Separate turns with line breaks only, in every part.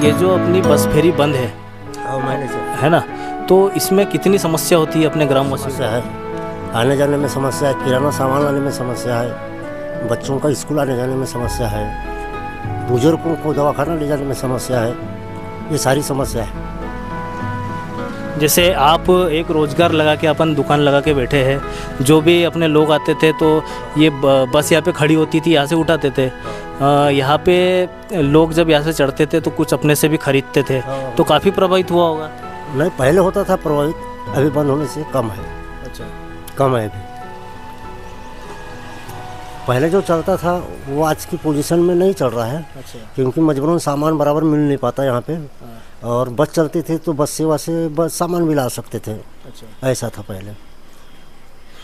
ये जो अपनी बस फेरी बंद है,
हाँ महीने से
है ना, तो इसमें कितनी समस्या होती है अपने ग्रामवासियों
समस्या है। आने जाने में समस्या है, किराना सामान लाने में समस्या है, बच्चों का स्कूल आने जाने में समस्या है, बुजुर्गों को दवाखाना ले जाने में समस्या है। ये सारी समस्या है।
जैसे आप एक रोज़गार लगा के अपन दुकान लगा के बैठे हैं, जो भी अपने लोग आते थे तो ये बस यहाँ पे खड़ी होती थी, यहाँ से उठाते थे। यहाँ पे लोग जब यहाँ से चढ़ते थे तो कुछ अपने से भी खरीदते थे, तो काफ़ी प्रभावित हुआ होगा।
नहीं, पहले होता था प्रभावित, अभी बंद होने से कम है।
अच्छा,
कम है अभी। पहले जो चलता था वो आज की पोजीशन में नहीं चल रहा है।
अच्छा,
क्योंकि मजबूरन सामान बराबर मिल नहीं पाता यहाँ पे। और बस चलती थी तो बस सेवा से बस सामान भी ला सकते थे।
अच्छा।
ऐसा था पहले।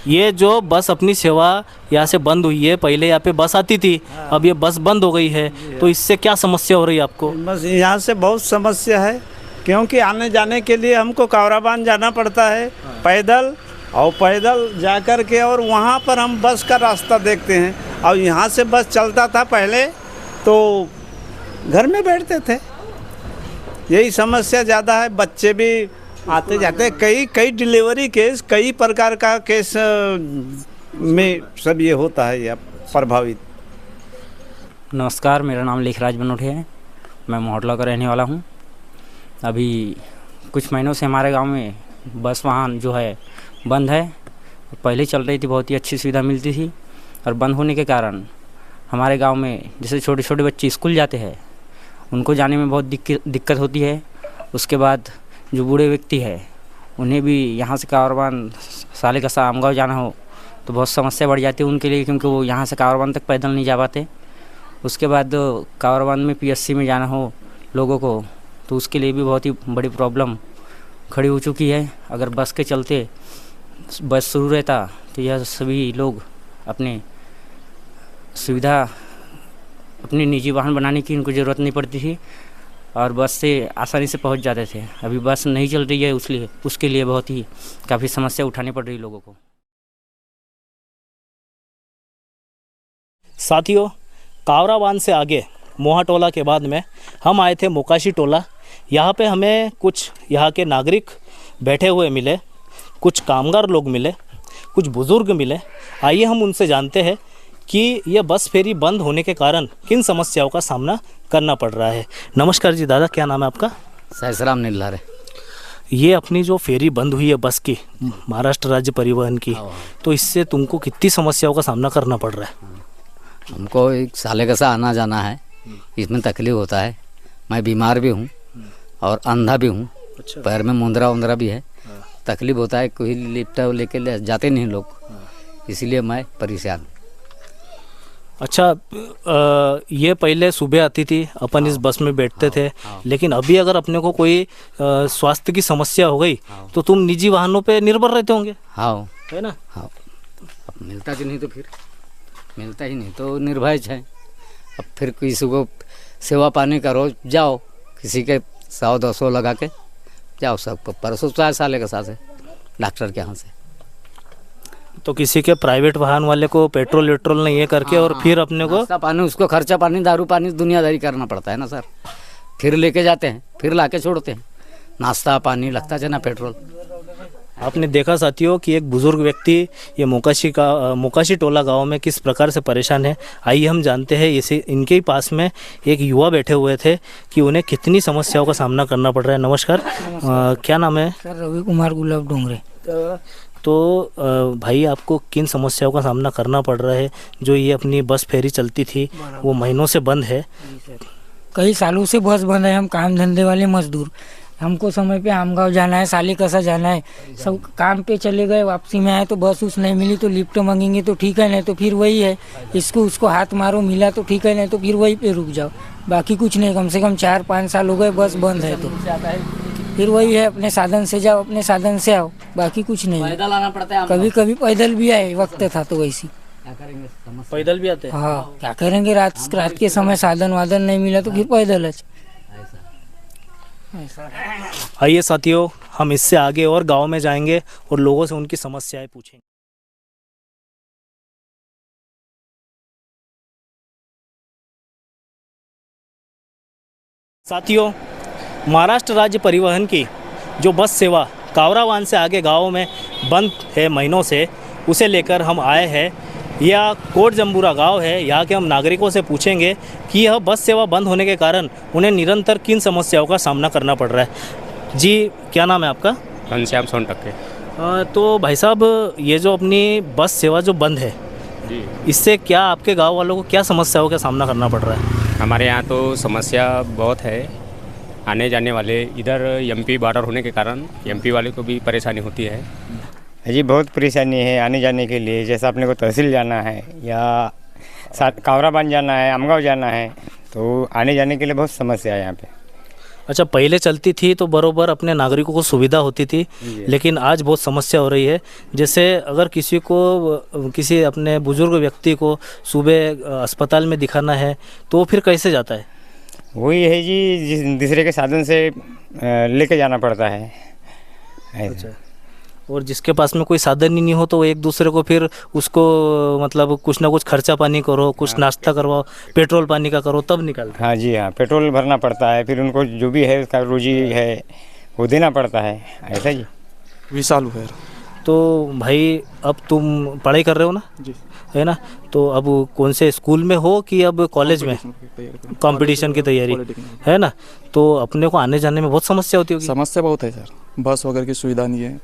ये जो बस अपनी सेवा यहाँ से बंद हुई है, पहले यहाँ पे बस आती थी, अब ये बस बंद हो गई है, तो इससे क्या समस्या हो रही है आपको?
बस यहाँ से बहुत समस्या है, क्योंकि आने जाने के लिए हमको कावराबान जाना पड़ता है पैदल, और पैदल जा कर के और वहाँ पर हम बस का रास्ता देखते हैं। और यहाँ से बस चलता था पहले तो घर में बैठते थे। यही समस्या ज़्यादा है। बच्चे भी आते जाते, कई डिलीवरी केस, कई प्रकार का केस में सब ये होता है या प्रभावित।
नमस्कार, मेरा नाम लेखराज बनोटे है। मैं मोहटला का रहने वाला हूँ। अभी कुछ महीनों से हमारे गांव में बस वाहन जो है बंद है। पहले चल रही थी, बहुत ही अच्छी सुविधा मिलती थी, और बंद होने के कारण हमारे गांव में जैसे छोटे छोटे बच्चे स्कूल जाते हैं, उनको जाने में बहुत दिक्कत होती है। उसके बाद जो बूढ़े व्यक्ति है, उन्हें भी यहाँ से कावरबान सालेकसा आमगांव जाना हो तो बहुत समस्या बढ़ जाती है उनके लिए, क्योंकि वो यहाँ से कावरबान तक पैदल नहीं जा पाते। उसके बाद कावरबान में पीएससी में जाना हो लोगों को, तो उसके लिए भी बहुत ही बड़ी प्रॉब्लम खड़ी हो चुकी है। अगर बस के चलते बस शुरू रहता तो यह सभी लोग अपने सुविधा, अपनी निजी वाहन बनाने की इनको ज़रूरत नहीं पड़ती थी, और बस से आसानी से पहुंच जाते थे। अभी बस नहीं चल रही है, उसके लिए बहुत ही काफ़ी समस्या उठानी पड़ रही है लोगों को।
साथियों, कावराबान से आगे मोहा टोला के बाद में हम आए थे मोकाशी टोला। यहाँ पे हमें कुछ यहाँ के नागरिक बैठे हुए मिले, कुछ कामगार लोग मिले, कुछ बुज़ुर्ग मिले। आइए हम उनसे जानते हैं कि यह बस फेरी बंद होने के कारण किन समस्याओं का सामना करना पड़ रहा है। नमस्कार जी दादा, क्या नाम है आपका?
सहसराम नीलहर।
ये अपनी जो फेरी बंद हुई है बस की, महाराष्ट्र राज्य परिवहन की, तो इससे तुमको कितनी समस्याओं का सामना करना पड़ रहा है?
हमको एक सालेकसा आना जाना है, इसमें तकलीफ होता है। मैं बीमार भी हूँ और अंधा भी हूँ।
अच्छा।
पैर में मुंदरा भी है, तकलीफ होता है। कोई लिफ्ट लेके जाते नहीं लोग, इसीलिए मैं परेशान हूँ।
अच्छा, ये पहले सुबह आती थी, अपन इस बस में बैठते थे, लेकिन अभी अगर अपने को कोई स्वास्थ्य की समस्या हो गई तो तुम निजी वाहनों पे निर्भर रहते होंगे,
हाँ
है ना?
हाँ, अब मिलता कि नहीं तो फिर मिलता ही नहीं तो निर्भय है। अब फिर किसी को सेवा पाने का रोज जाओ, किसी के 100-200 लगा के जाओ। सबको परसों 4 साल के साथ है डॉक्टर के यहाँ से,
तो किसी के प्राइवेट वाहन वाले को पेट्रोल वेट्रोल नहीं है करके और फिर अपने को
नाश्ता पानी, उसको खर्चा पानी, दारू पानी, दुनियादारी करना पड़ता है ना सर। फिर लेके जाते हैं, फिर लाके छोड़ते हैं। नाश्ता पानी लगता है ना, पेट्रोल।
आपने देखा साथियों कि एक बुजुर्ग व्यक्ति ये मोकाशी टोला गांव में किस प्रकार से परेशान है। आइए हम जानते हैं इसे, इनके ही पास में एक युवा बैठे हुए थे कि उन्हें कितनी समस्याओं का सामना करना पड़ रहा है। नमस्कार, क्या नाम है?
सर रवि कुमार गुलाब डोंगरे।
तो भाई, आपको किन समस्याओं का सामना करना पड़ रहा है? जो ये अपनी बस फेरी चलती थी वो महीनों से बंद है।
कई सालों से बस बंद है। हम काम धंधे वाले मजदूर, हमको समय पे आमगांव जाना है, सालेकसा जाना है। सब काम पे चले गए, वापसी में आए तो बस उस नहीं मिली तो लिफ्ट मांगेंगे तो ठीक है, नहीं तो फिर वही है, इसको उसको हाथ मारो, मिला तो ठीक है, नहीं तो फिर वही पे रुक जाओ। बाकी कुछ नहीं। कम से कम 4-5 साल हो गए बस बंद है, तो फिर वही है, अपने साधन से जाओ, अपने साधन से आओ, बाकी कुछ नहीं।
पैदल आना पड़ता है।
कभी कभी पैदल भी आए, वक्त था तो वैसी।
क्या करेंगे,
पैदल भी आते हैं।
हाँ, क्या करेंगे, रात के समय साधन वाधन नहीं मिला तो फिर पैदल है।
आइए साथियों, हम इससे आगे और गांव में जाएंगे और लोगों से उनकी समस्याएं पूछेंगे। साथियों, महाराष्ट्र राज्य परिवहन की जो बस सेवा कावराबांध से आगे गाँव में बंद है महीनों से, उसे लेकर हम आए हैं। यह कोट जम्बूरा गांव है। यहाँ के हम नागरिकों से पूछेंगे कि यह बस सेवा बंद होने के कारण उन्हें निरंतर किन समस्याओं का सामना करना पड़ रहा है। जी, क्या नाम है आपका?
घनश्याम सोनटक्के।
तो भाई साहब, ये जो अपनी बस सेवा जो बंद है
जी,
इससे क्या आपके गांव वालों को क्या समस्याओं का सामना करना पड़ रहा है?
हमारे यहाँ तो समस्या बहुत है। आने जाने वाले इधर एमपी बॉर्डर होने के कारण एमपी वाले को भी परेशानी होती है
जी। बहुत परेशानी है आने जाने के लिए। जैसा अपने को तहसील जाना है या कावराबांध जाना है, आमगांव जाना है, तो आने जाने के लिए बहुत समस्या है यहाँ पे।
अच्छा, पहले चलती थी तो बरोबर अपने नागरिकों को सुविधा होती थी, लेकिन आज बहुत समस्या हो रही है। जैसे अगर किसी अपने बुजुर्ग व्यक्ति को सुबह अस्पताल में दिखाना है तो फिर कैसे जाता है?
वही है जी, दूसरे के साधन से लेके जाना पड़ता है।
अच्छा, और जिसके पास में कोई साधन ही नहीं हो तो वो एक दूसरे को फिर उसको मतलब कुछ ना कुछ खर्चा पानी करो, कुछ नाश्ता करवाओ, पेट्रोल पानी का करो, तब निकलता है।
हाँ जी, हाँ, पेट्रोल भरना पड़ता है, फिर उनको जो भी है उसका रोजी है वो देना पड़ता है। ऐसा जी।
20 साल हुए।
तो भाई, अब तुम पढ़ाई कर रहे हो ना
जी,
है ना? तो अब कौन से स्कूल में हो कि अब कॉलेज में? कंपटीशन की तैयारी है ना? तो अपने को आने जाने में बहुत समस्या होती होगी।
समस्या बहुत है सर। बस वगैरह की सुविधा नहीं है,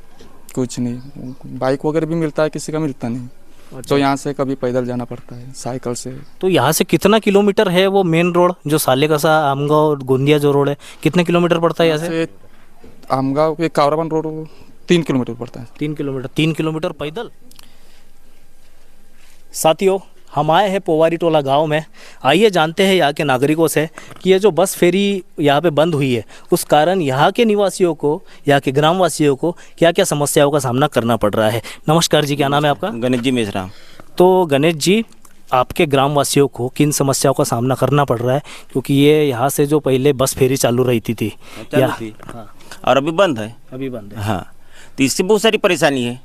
कुछ नहीं। बाइक वगैरह भी मिलता है, किसी का मिलता नहीं।
अच्छा।
तो यहाँ से कभी पैदल जाना पड़ता है, साइकिल से।
तो यहाँ से कितना किलोमीटर है वो मेन रोड जो सालेकसा आमगांव गोंदिया जो रोड है, कितने किलोमीटर पड़ता है यहाँ से?
आमगांव के कावराबांध रोड 3 किलोमीटर पड़ता है।
3 किलोमीटर पैदल। साथियों, हम आए हैं पोवारी टोला गांव में। आइए जानते हैं यहाँ के नागरिकों से कि ये जो बस फेरी यहाँ पे बंद हुई है उस कारण यहाँ के निवासियों को, यहाँ के ग्रामवासियों को क्या क्या समस्याओं का सामना करना पड़ रहा है। नमस्कार जी, क्या नाम है आपका?
गणेश जी मेसराम।
तो गणेश जी, आपके ग्रामवासियों को किन समस्याओं का सामना करना पड़ रहा है? क्योंकि ये यहाँ से जो पहले बस फेरी चालू रहती थी
हाँ। और अभी बंद है।
अभी बंद है।
हाँ, तो इससे बहुत सारी परेशानी है,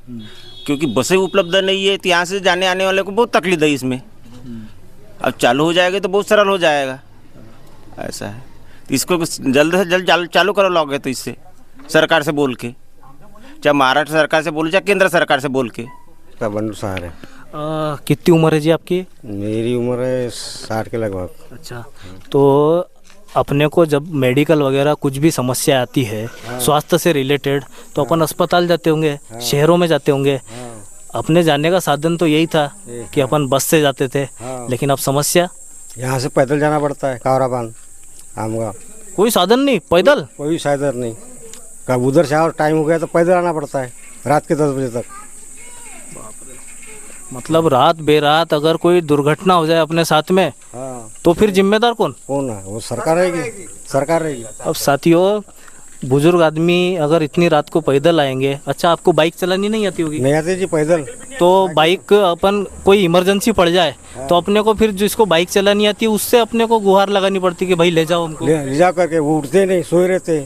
क्योंकि बसें उपलब्ध नहीं है, तो यहाँ से जाने आने वाले को बहुत तकलीफ है इसमें। अब चालू हो जाएगा तो बहुत सरल हो जाएगा, ऐसा है। तो इसको जल्द से जल्द चालू करो लोगे, तो इससे सरकार से बोल के, चाहे महाराष्ट्र सरकार से बोलो चाहे केंद्र सरकार से बोल के।
बंडू सहार है।
कितनी उम्र है जी आपकी?
मेरी उम्र है 60 के लगभग।
अच्छा, तो अपने को जब मेडिकल वगैरह कुछ भी समस्या आती है स्वास्थ्य से रिलेटेड, तो अपन अस्पताल जाते होंगे, शहरों में जाते होंगे। अपने जाने का साधन तो यही था कि अपन बस से जाते थे, लेकिन अब समस्या
यहाँ से पैदल जाना पड़ता है कावराबांध आमगांव।
कोई साधन नहीं, पैदल
कोई साधन नहीं। कब उधर से और टाइम हो गया तो पैदल आना पड़ता है रात के 10 बजे तक।
मतलब रात बेरात अगर कोई दुर्घटना हो जाए अपने साथ में, तो फिर जिम्मेदार कौन?
कौन है? वो सरकार रहेगी, सरकार रहेगी।
अब साथियों, बुजुर्ग आदमी अगर इतनी रात को पैदल आएंगे। अच्छा, आपको बाइक चलानी नहीं आती होगी?
नहीं आती जी पैदल।
तो बाइक अपन कोई इमरजेंसी पड़ जाए तो अपने को फिर जिसको बाइक चलानी आती है उससे अपने को गुहार लगानी पड़ती कि भाई ले जाओ हमको।
ले जा करके वो उठते नहीं, सोए रहते,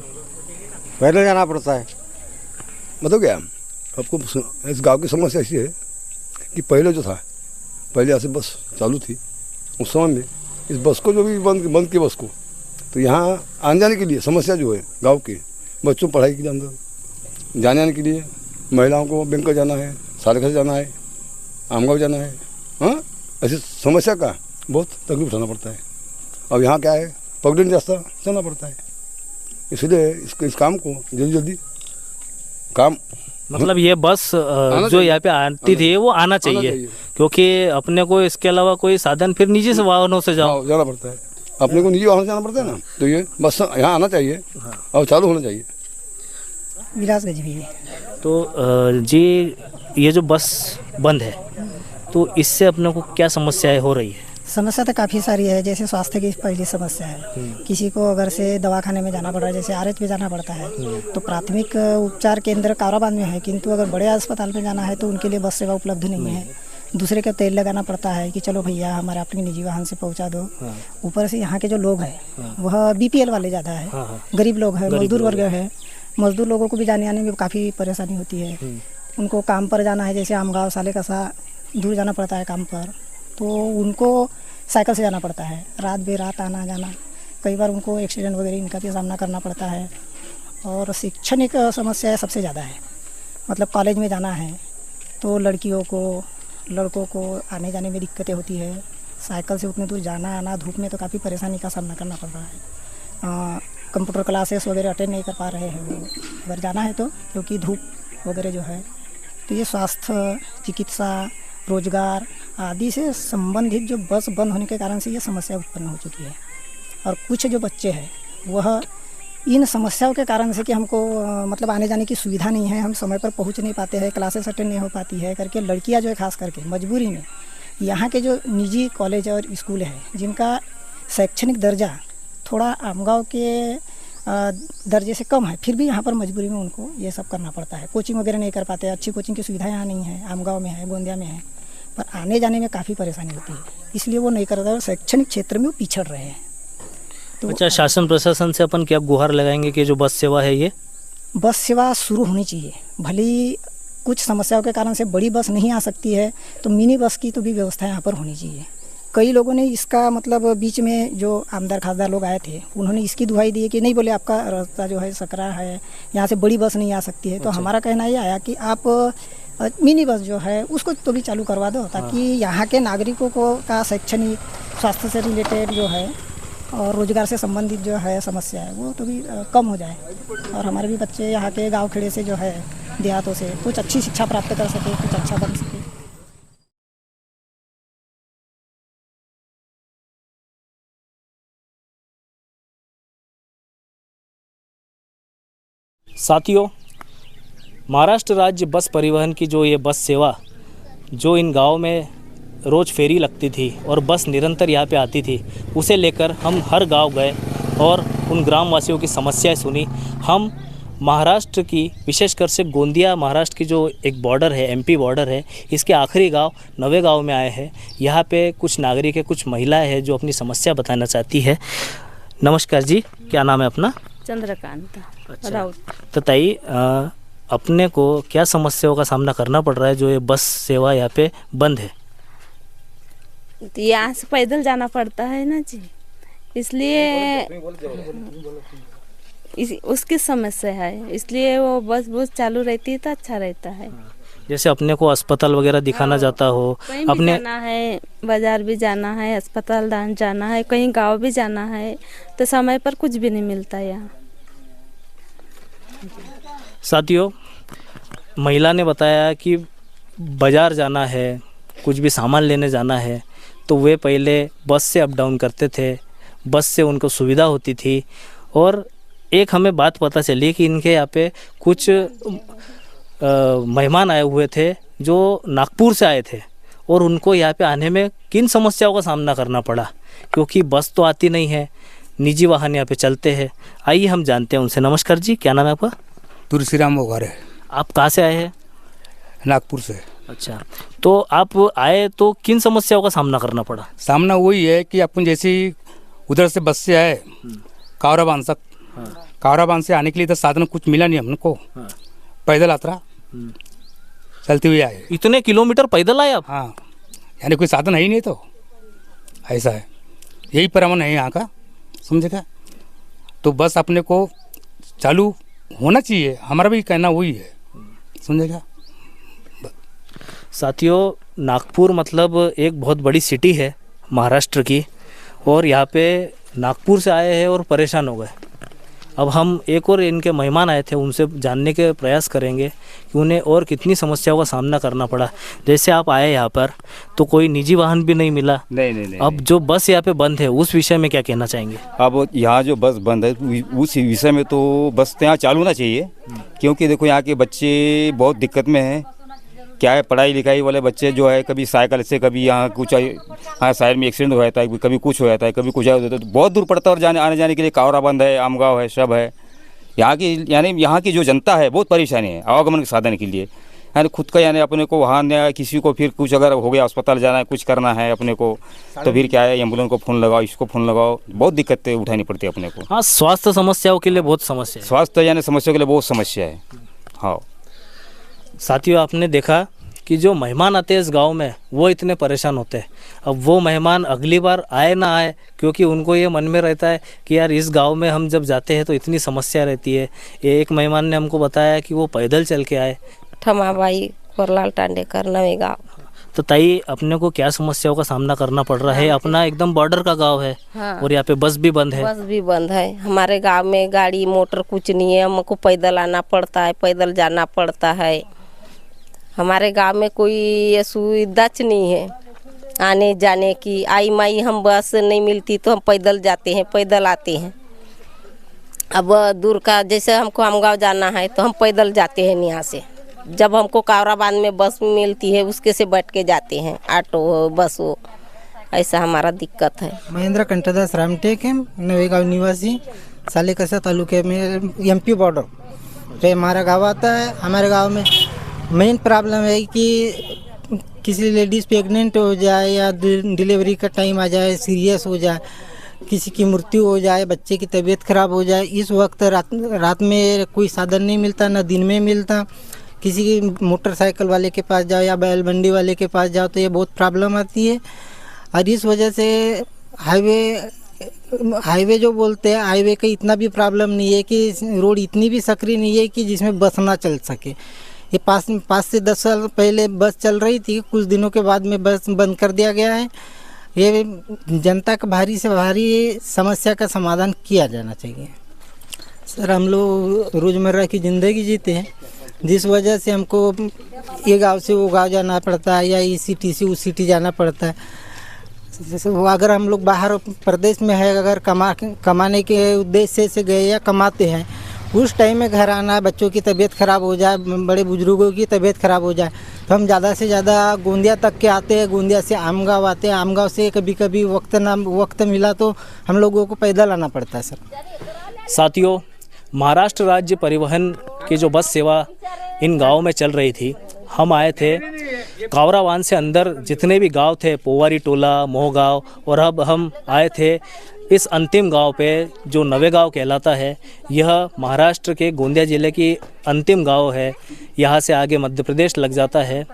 पैदल जाना पड़ता है।
मतलब क्या आपको इस गांव की समस्या ऐसी है कि पहले जो था, पहले यहाँ से बस चालू थी, उस समय में इस बस को जो भी बंद की बस को, तो यहाँ आने जाने के लिए समस्या जो है गांव के बच्चों पढ़ाई के अंदर जाने आने के लिए, महिलाओं को बैंक जाना है, सालेकसा जाना है, आमगांव जाना है, हाँ, ऐसी समस्या का बहुत तकलीफ उठाना पड़ता है। अब यहाँ क्या है, पगडंडी रास्ता चलना पड़ता है। इसलिए इस काम को जल्दी काम,
मतलब ये बस जो यहाँ पे आती थी वो आना चाहिए, क्योंकि अपने को इसके अलावा कोई साधन फिर निजी से वाहनों से
जाना पड़ता है। अपने को निजी वाहन से जाना पड़ता है ना, तो ये बस यहाँ आना चाहिए और चालू होना चाहिए।
विलास गजवी।
तो जी, ये जो बस बंद है तो इससे अपने को क्या समस्याएं हो रही है?
समस्या तो काफ़ी सारी है। जैसे स्वास्थ्य की पहली समस्या है, किसी को अगर से दवाखाने में जाना पड़ रहा है, जैसे आरएच में जाना पड़ता है, तो प्राथमिक उपचार केंद्र कावराबांध में है, किंतु अगर बड़े अस्पताल में जाना है तो उनके लिए बस सेवा उपलब्ध नहीं है। दूसरे का तेल लगाना पड़ता है कि चलो भैया हमारे अपने निजी वाहन से पहुंचा दो। ऊपर से यहाँ के जो लोग हैं वह बीपीएल वाले ज़्यादा है, गरीब लोग हैं, मजदूर वर्ग है। मजदूर लोगों को भी जाने आने में काफ़ी परेशानी होती है। उनको काम पर जाना है, जैसे आमगांव सालेकसा दूर जाना पड़ता है काम पर, तो उनको साइकिल से जाना पड़ता है। रात बेरात आना जाना, कई बार उनको एक्सीडेंट वगैरह इनका भी सामना करना पड़ता है। और शैक्षणिक समस्या सबसे ज़्यादा है, मतलब कॉलेज में जाना है तो लड़कियों को लड़कों को आने जाने में दिक्कतें होती है। साइकिल से उतने दूर जाना आना धूप में तो काफ़ी परेशानी का सामना करना पड़ रहा है। कंप्यूटर क्लासेस वगैरह अटेंड नहीं कर पा रहे हैं वो, अगर जाना है तो, क्योंकि धूप वगैरह जो है। तो ये स्वास्थ्य, चिकित्सा, रोजगार आदि से संबंधित जो बस बंद होने के कारण से ये समस्या उत्पन्न हो चुकी है। और कुछ जो बच्चे हैं वह इन समस्याओं के कारण से कि हमको मतलब आने जाने की सुविधा नहीं है, हम समय पर पहुंच नहीं पाते हैं, क्लासेस अटेंड नहीं हो पाती है करके लड़कियां जो है खास करके मजबूरी में यहाँ के जो निजी कॉलेज और स्कूल हैं जिनका शैक्षणिक दर्जा थोड़ा आमगांव के दर्जे से कम है, फिर भी यहाँ पर मजबूरी में उनको ये सब करना पड़ता है। कोचिंग वगैरह नहीं कर पाते, अच्छी कोचिंग की सुविधा यहाँ नहीं है, आमगांव में है, गोंदिया में है, पर आने जाने में काफ़ी परेशानी होती है, इसलिए वो नहीं करते और शैक्षणिक क्षेत्र में वो पिछड़ रहे हैं।
तो अच्छा, शासन प्रशासन से अपन क्या गुहार लगाएंगे कि जो बस सेवा है ये
बस सेवा शुरू होनी चाहिए। भली कुछ समस्याओं के कारण से बड़ी बस नहीं आ सकती है तो मिनी बस की तो भी व्यवस्था यहाँ पर होनी चाहिए। कई लोगों ने इसका मतलब बीच में जो आमदार खासदार लोग आए थे उन्होंने इसकी दुहाई दी कि नहीं, बोले आपका रास्ता जो है सकरा है, यहाँ से बड़ी बस नहीं आ सकती है। तो हमारा कहना ये आया कि आप मिनी बस जो है उसको तो भी चालू करवा दो, ताकि यहाँ के नागरिकों को का शैक्षणिक, स्वास्थ्य से रिलेटेड जो है और रोजगार से संबंधित जो है समस्या है वो तो भी कम हो जाए और हमारे भी बच्चे यहाँ के गांव खेड़े से जो है देहातों से कुछ अच्छी शिक्षा प्राप्त कर सके, कुछ अच्छा बन सके।
साथियों, महाराष्ट्र राज्य बस परिवहन की जो ये बस सेवा जो इन गाँव में रोज़ फेरी लगती थी और बस निरंतर यहाँ पे आती थी, उसे लेकर हम हर गांव गए और उन ग्रामवासियों की समस्याएं सुनी। हम महाराष्ट्र की, विशेषकर से गोंदिया महाराष्ट्र की जो एक बॉर्डर है, एमपी बॉर्डर है, इसके आखिरी गांव नवे गांव में आए हैं। यहाँ पे कुछ नागरिक है, कुछ महिलाएं हैं जो अपनी समस्या बताना चाहती है। नमस्कार जी, क्या नाम है अपना?
चंद्रकांत
अच्छा, तो ताई अपने को क्या समस्याओं का सामना करना पड़ रहा है जो ये बस सेवा यहाँ पे बंद है?
यहाँ से पैदल जाना पड़ता है ना जी, इसलिए उसकी समस्या है, इसलिए वो बस चालू रहती है तो अच्छा रहता है।
जैसे अपने को अस्पताल वगैरह दिखाना जाता हो,
अपने जाना है, बाजार भी जाना है, अस्पताल जाना है, कहीं गांव भी जाना है, तो समय पर कुछ भी नहीं मिलता यहाँ।
साथियों, महिला ने बताया कि बाजार जाना है, कुछ भी सामान लेने जाना है तो वे पहले बस से अप डाउन करते थे, बस से उनको सुविधा होती थी। और एक हमें बात पता चली कि इनके यहाँ पे कुछ मेहमान आए हुए थे जो नागपुर से आए थे और उनको यहाँ पे आने में किन समस्याओं का सामना करना पड़ा, क्योंकि बस तो आती नहीं है, निजी वाहन यहाँ पे चलते हैं। आइए हम जानते हैं उनसे। नमस्कार जी, क्या नाम है आपका?
तुलसीराम मोगारे।
आप कहाँ से आए हैं?
नागपुर से।
अच्छा, तो आप आए तो किन समस्याओं का सामना करना पड़ा?
सामना वही है कि अपन जैसे उधर से बस से आए कावराबांध तक, कावराबांध से आने के लिए तो साधन कुछ मिला नहीं हमको, पैदल यात्रा चलते हुए आए।
इतने किलोमीटर पैदल आए आप?
हाँ, यानी कोई साधन है ही नहीं, तो ऐसा है, यही परमन है यहाँ का, समझेगा। तो बस अपने को चालू होना चाहिए, हमारा भी कहना वही है, समझेगा।
साथियों, नागपुर मतलब एक बहुत बड़ी सिटी है महाराष्ट्र की, और यहाँ पे नागपुर से आए हैं और परेशान हो गए। अब हम एक और इनके मेहमान आए थे, उनसे जानने के प्रयास करेंगे कि उन्हें और कितनी समस्याओं का सामना करना पड़ा। जैसे आप आए यहाँ पर तो कोई निजी वाहन भी नहीं मिला।
नहीं।
अब जो बस यहाँ पे बंद है उस विषय में क्या कहना चाहेंगे?
अब यहाँ जो बस बंद है उस विषय में तो बस यहाँ चालू होना चाहिए, क्योंकि देखो यहाँ के बच्चे बहुत दिक्कत में हैं। क्या है, पढ़ाई लिखाई वाले बच्चे जो है कभी साइकिल से, कभी यहाँ कुछ हाँ साइड में एक्सीडेंट हो जाता है, कभी कुछ हो जाता है, कभी कुछ हो जाता है, तो बहुत दूर पड़ता है। और आने जाने के लिए कावराबांध है, आमगांव है, सब है। यहाँ की यानी यहाँ की जो जनता है बहुत परेशानी है आवागमन के साधन के लिए। यानी खुद का यानी अपने को वाहन या किसी को फिर कुछ अगर हो गया, अस्पताल जाना है, कुछ करना है अपने को, तो फिर क्या है, एम्बुलेंस को फ़ोन लगाओ, इसको फ़ोन लगाओ, बहुत दिक्कतें उठानी पड़ती है अपने को।
हाँ, स्वास्थ्य समस्याओं के लिए बहुत समस्या है।
स्वास्थ्य यानी समस्याओं के लिए बहुत समस्या है। हाँ
साथियों, आपने देखा कि जो मेहमान आते हैं इस गांव में वो इतने परेशान होते हैं। अब वो मेहमान अगली बार आए ना आए, क्योंकि उनको ये मन में रहता है कि यार इस गांव में हम जब जाते हैं तो इतनी समस्या रहती है। ये एक मेहमान ने हमको बताया कि वो पैदल चल के आए।
ठमाबाई कोरलाल टांडेकर नवे गाँव।
तो ताई अपने को क्या समस्याओं का सामना करना पड़ रहा है? अपना एकदम बॉर्डर का गांव है।
हाँ।
और यहाँ पे बस भी बंद है।
बस भी बंद है। हमारे गांव में गाड़ी मोटर कुछ नहीं है, हमको पैदल आना पड़ता है, पैदल जाना पड़ता है। हमारे गांव में कोई सुविधा नहीं है आने जाने की। आई माई हम बस नहीं मिलती तो हम पैदल जाते हैं, पैदल आते हैं। अब दूर का जैसे हमको आमगांव जाना है तो हम पैदल जाते हैं यहाँ से। जब हमको कावराबाद में बस मिलती है उसके से बैठ के जाते हैं, ऑटो हो बस हो, ऐसा हमारा दिक्कत है।
महेंद्र कंठादास रामटेक है, नवेगांव निवासी, सालेकसा तालुके में एमपी बॉर्डर पे हमारा गांव आता है। हमारे गांव में मेन प्रॉब्लम है कि किसी लेडीज़ प्रेग्नेंट हो जाए या डिलीवरी का टाइम आ जाए, सीरियस हो जाए, किसी की मृत्यु हो जाए, बच्चे की तबीयत खराब हो जाए, इस वक्त रात में कोई साधन नहीं मिलता, ना दिन में मिलता। किसी की मोटरसाइकिल वाले के पास जाओ या बैलबंडी वाले के पास जाओ तो ये बहुत प्रॉब्लम आती है। और इस वजह से हाईवे जो बोलते हैं, हाईवे का इतना भी प्रॉब्लम नहीं है कि रोड इतनी भी सकरी नहीं है कि जिसमें बस ना चल सके। ये 5 से 10 साल पहले बस चल रही थी, कुछ दिनों के बाद में बस बंद कर दिया गया है। ये जनता का भारी से भारी समस्या का समाधान किया जाना चाहिए। सर, हम लोग रोज़मर्रा की ज़िंदगी जीते हैं, जिस वजह से हमको ये गांव से वो गांव जाना पड़ता है या इस सिटी से उस सिटी जाना पड़ता है। जैसे वो अगर हम लोग बाहर प्रदेश में है, अगर कमाने के उद्देश्य से गए या कमाते हैं, उस टाइम में घर आना, बच्चों की तबीयत ख़राब हो जाए, बड़े बुजुर्गों की तबीयत ख़राब हो जाए तो हम ज़्यादा से ज़्यादा गोंदिया तक के आते हैं। गोंदिया से आमगांव आते हैं, आमगांव से कभी कभी वक्त मिला तो हम लोगों को पैदल आना पड़ता है। सर
साथियों, महाराष्ट्र राज्य परिवहन की जो बस सेवा इन गाँव में चल रही थी, हम आए थे कावराबान से अंदर जितने भी गांव थे, पोवारी टोला, मोहगांव, और अब हम आए थे इस अंतिम गांव पे जो नवेगांव कहलाता है। यह महाराष्ट्र के गोंदिया ज़िले की अंतिम गांव है। यहाँ से आगे मध्य प्रदेश लग जाता है।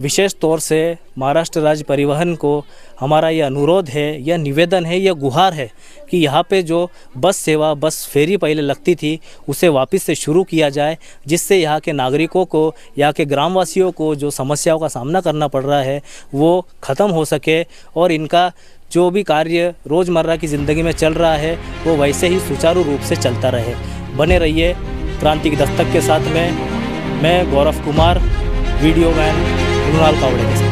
विशेष तौर से महाराष्ट्र राज्य परिवहन को हमारा यह अनुरोध है, यह निवेदन है, यह गुहार है कि यहाँ पे जो बस सेवा, बस फेरी पहले लगती थी, उसे वापस से शुरू किया जाए, जिससे यहाँ के नागरिकों को, यहाँ के ग्रामवासियों को जो समस्याओं का सामना करना पड़ रहा है वो ख़त्म हो सके और इनका जो भी कार्य रोज़मर्रा की ज़िंदगी में चल रहा है वो वैसे ही सुचारू रूप से चलता रहे। बने रहिए क्रांति की दस्तक के साथ में। मैं गौरव कुमार, वीडियो मैन रुणाल कावड़े के साथ।